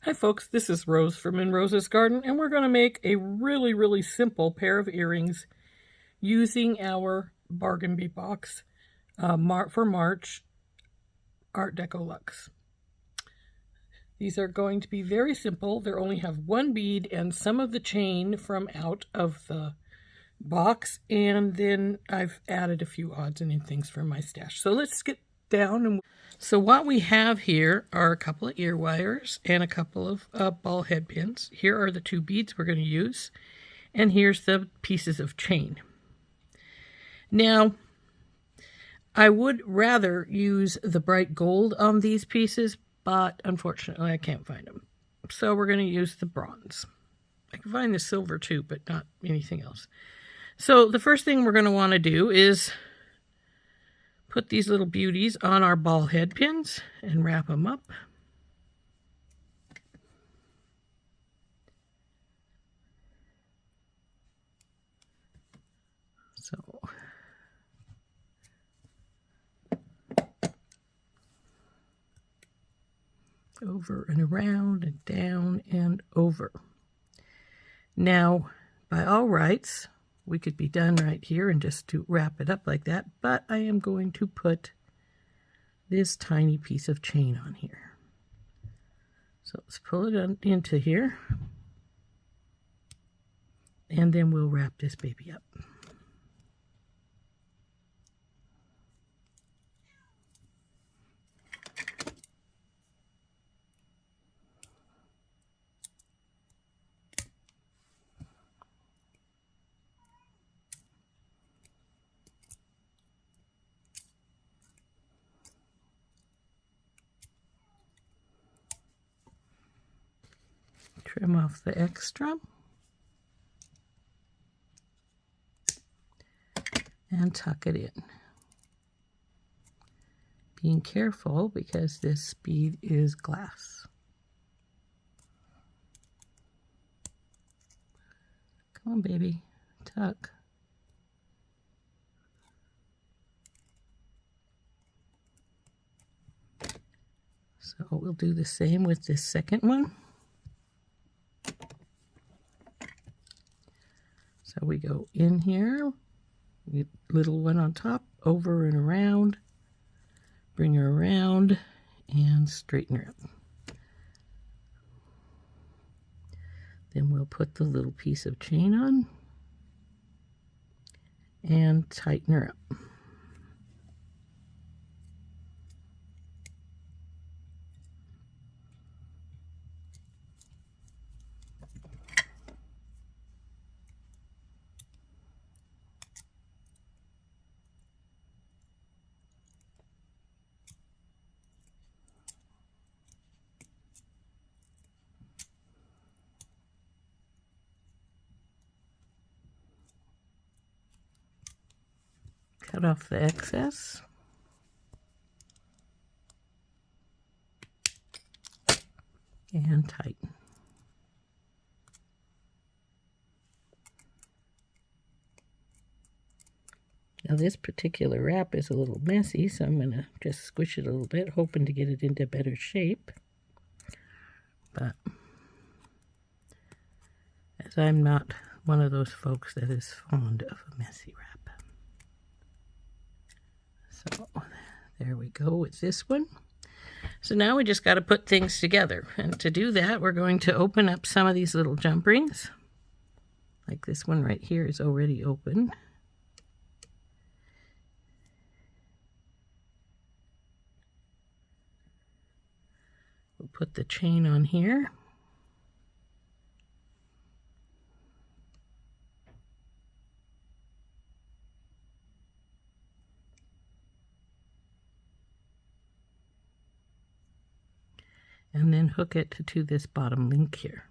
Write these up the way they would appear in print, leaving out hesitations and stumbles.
Hi folks, this is Rose from In Rose's Garden, and we're going to make a really simple pair of earrings using our bargain bead box for March Art Deco Luxe. These are going to be very simple. They only have one bead and some of the chain from out of the box, and then I've added a few odds and things from my stash. So let's get down. And so what we have here are a couple of ear wires and a couple of ball head pins. Here are the two beads we're going to use, and here's the pieces of chain. Now, I would rather use the bright gold on these pieces, but unfortunately I can't find them. So we're going to use the bronze. I can find the silver too, but not anything else. So the first thing we're going to want to do is put these little beauties on our ball head pins and wrap them up. So over and around and down and over. Now, by all rights, we could be done right here and just to wrap it up like that, but I am going to put this tiny piece of chain on here. So let's pull it into here, and then we'll wrap this baby up. Trim off the extra and tuck it in. Being careful because this bead is glass. Come on, baby, tuck. So we'll do the same with this second one. So we go in here, little one on top, over and around, bring her around, and straighten her up. Then we'll put the little piece of chain on and tighten her up. Cut off the excess. And tighten. Now this particular wrap is a little messy, so I'm going to just squish it a little bit, hoping to get it into better shape. But as I'm not one of those folks that is fond of a messy wrap. So there we go with this one. So now we just got to put things together. And to do that, we're going to open up some of these little jump rings. Like this one right here is already open. We'll put the chain on here. And then hook it to this bottom link here.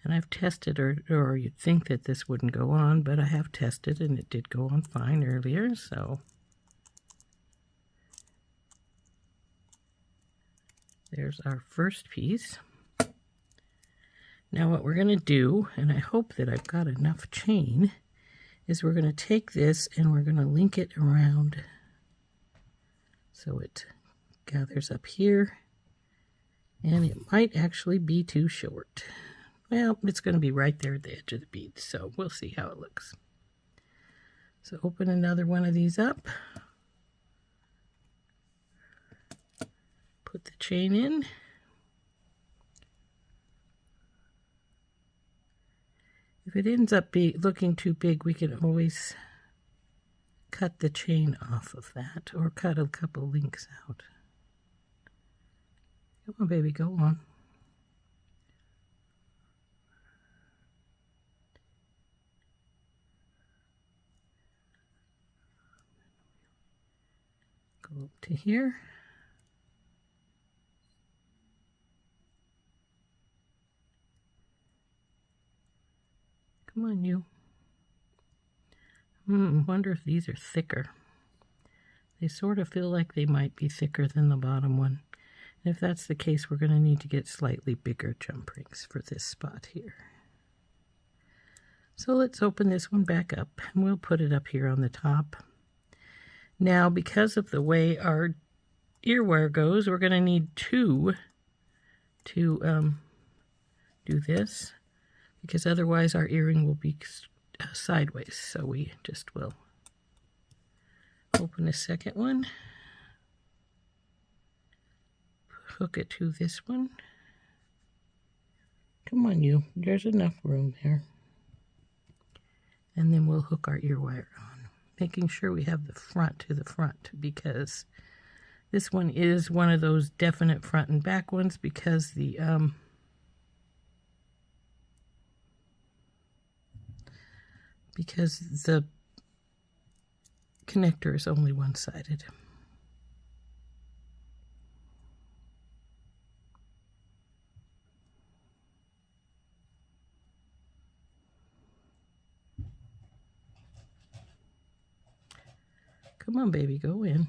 And I've tested, or you'd think that this wouldn't go on, but I have tested and it did go on fine earlier, so. There's our first piece. Now what we're going to do, and I hope that I've got enough chain, is we're going to take this and we're going to link it around so it gathers up here. And it might actually be too short. Well, it's going to be right there at the edge of the bead, so we'll see how it looks. So open another one of these up. Put the chain in. If it ends up looking too big, we can always cut the chain off of that or cut a couple links out. Come on, baby, go on. Go up to here. Come on, you. Wonder if these are thicker. They sort of feel like they might be thicker than the bottom one. And if that's the case, we're going to need to get slightly bigger jump rings for this spot here. So let's open this one back up, and we'll put it up here on the top. Now, because of the way our ear wire goes, we're going to need two to do this, because otherwise our earring will be sideways. So we just will open a second one, hook it to this one. Come on, you. There's enough room there. And then we'll hook our ear wire on, making sure we have the front to the front, because this one is one of those definite front and back ones, because the connector is only one-sided. Come on, baby, go in.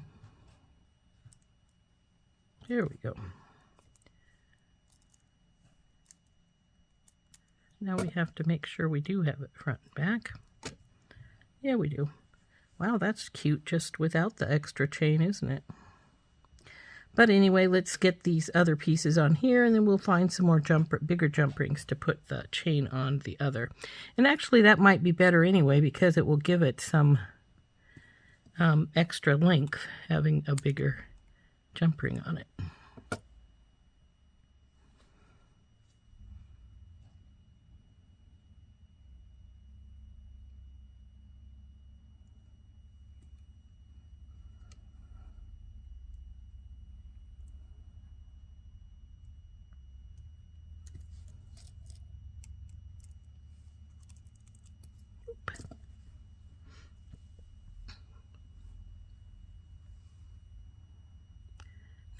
There we go. Now we have to make sure we do have it front and back. Yeah, we do. Wow, that's cute just without the extra chain, isn't it? But anyway, let's get these other pieces on here, and then we'll find some more bigger jump rings to put the chain on the other. And actually, that might be better anyway, because it will give it some extra length, having a bigger jump ring on it.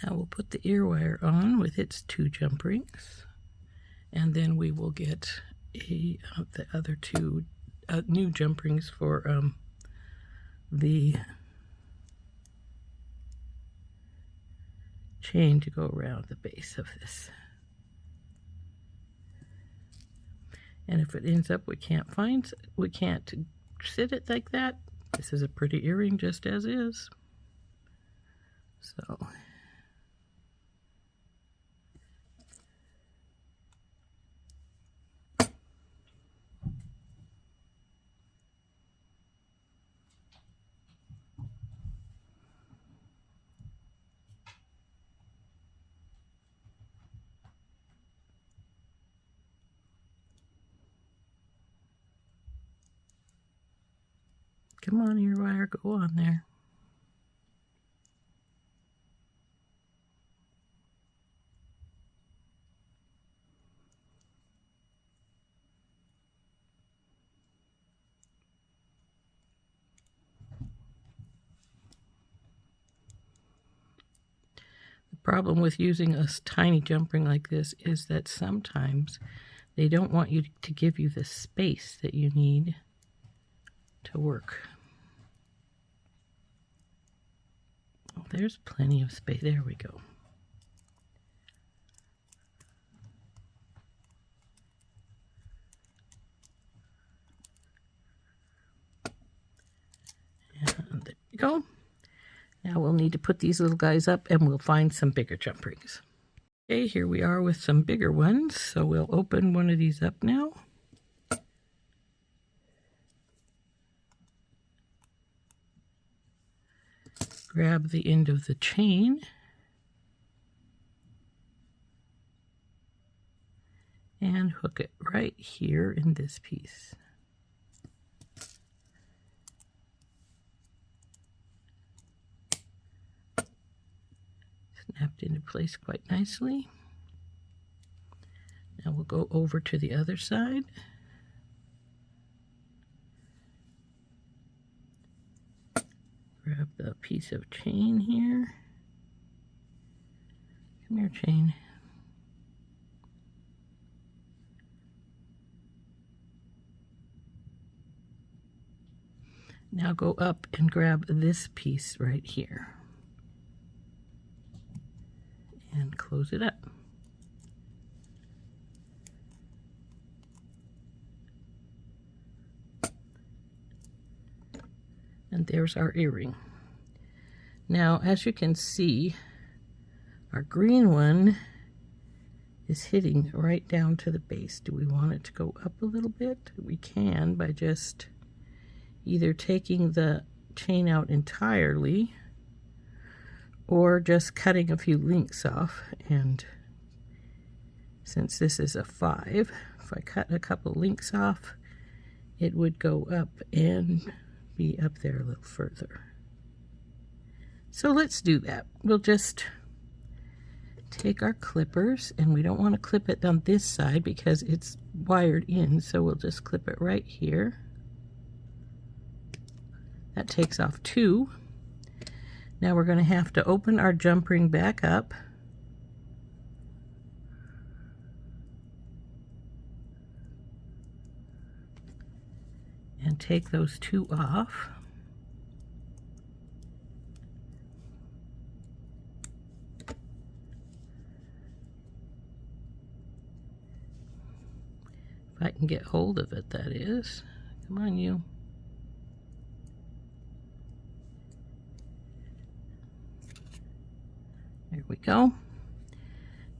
Now we'll put the ear wire on with its two jump rings, and then we will get the other two new jump rings for the chain to go around the base of this. And if it ends up we can't sit it like that, this is a pretty earring just as is. So come on, ear wire, go on there. The problem with using a tiny jump ring like this is that sometimes they don't want you to give you the space that you need to work. Oh, there's plenty of space. There we go. go. Now we'll need to put these little guys up and we'll find some bigger jump rings. Okay, here we are with some bigger ones. So we'll open one of these up now. Grab the end of the chain. And hook it right here in this piece. Snapped into place quite nicely. Now we'll go over to the other side. Grab the piece of chain here. Come here, chain. Now go up and grab this piece right here. And close it up. And there's our earring. Now, as you can see, our green one is hitting right down to the base. Do we want it to go up a little bit? We can by just either taking the chain out entirely or just cutting a few links off. And since this is a 5, if I cut a couple links off, it would go up and be up there a little further. So let's do that. We'll just take our clippers, and we don't want to clip it on this side because it's wired in, so we'll just clip it right here. That takes off 2. Now we're going to have to open our jump ring back up. And take those 2 off. If I can get hold of it, that is. Come on, you. There we go.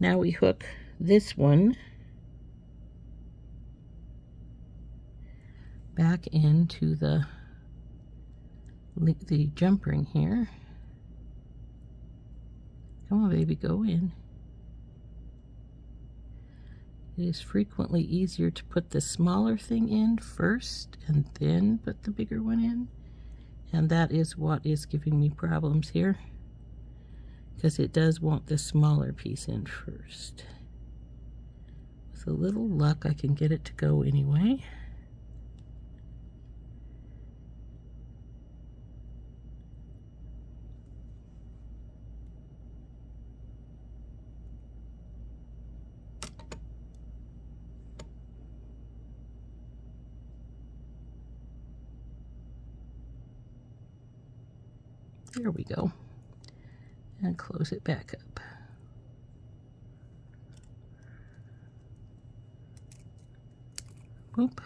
Now we hook this one back into the jump ring here. Come on, baby, go in. It is frequently easier to put the smaller thing in first and then put the bigger one in. And that is what is giving me problems here, because it does want the smaller piece in first. With a little luck, I can get it to go anyway. There we go. And close it back up. Whoop.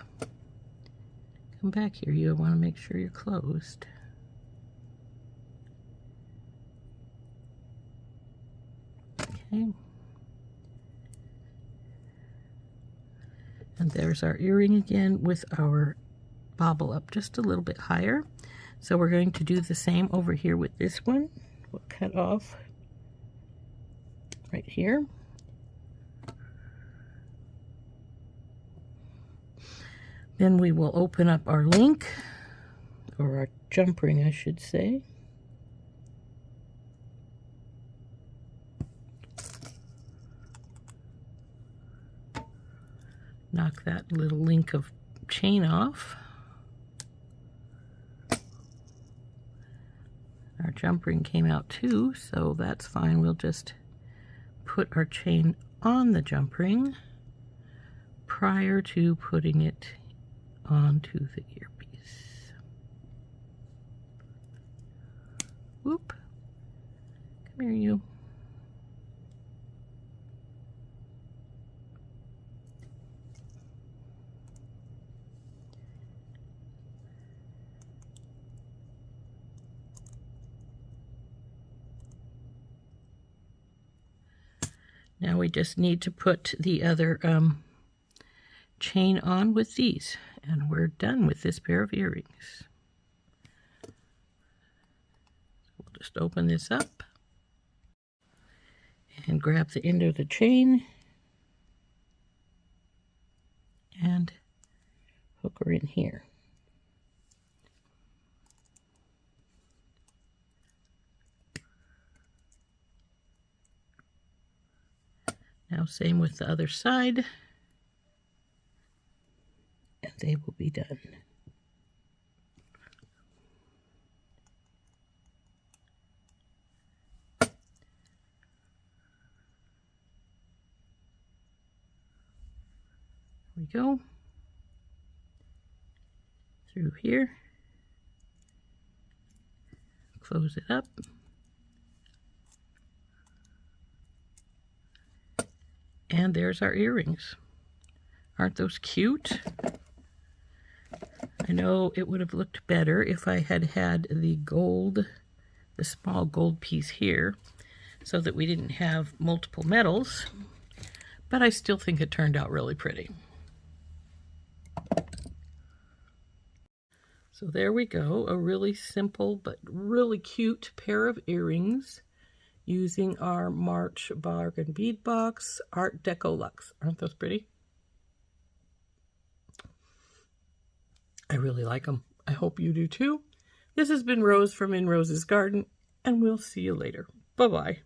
Come back here. You want to make sure you're closed. Okay. And there's our earring again with our bobble up just a little bit higher. So we're going to do the same over here with this one. We'll cut off right here. Then we will open up our link, or our jump ring, I should say. Knock that little link of chain off. Our jump ring came out too, so that's fine. We'll just put our chain on the jump ring prior to putting it onto the earpiece. Whoop. Come here, you. Now we just need to put the other chain on with these, and we're done with this pair of earrings. We'll just open this up and grab the end of the chain and hook her in here. Now same with the other side, and they will be done. There we go. Through here. Close it up. And there's our earrings. Aren't those cute? I know it would have looked better if I had had the gold, the small gold piece here, so that we didn't have multiple metals, but I still think it turned out really pretty. So there we go, a really simple but really cute pair of earrings using our March Bargain Bead Box Art Deco Luxe. Aren't those pretty? I really like them. I hope you do too. This has been Rose from In Rose's Garden, and we'll see you later. Bye-bye.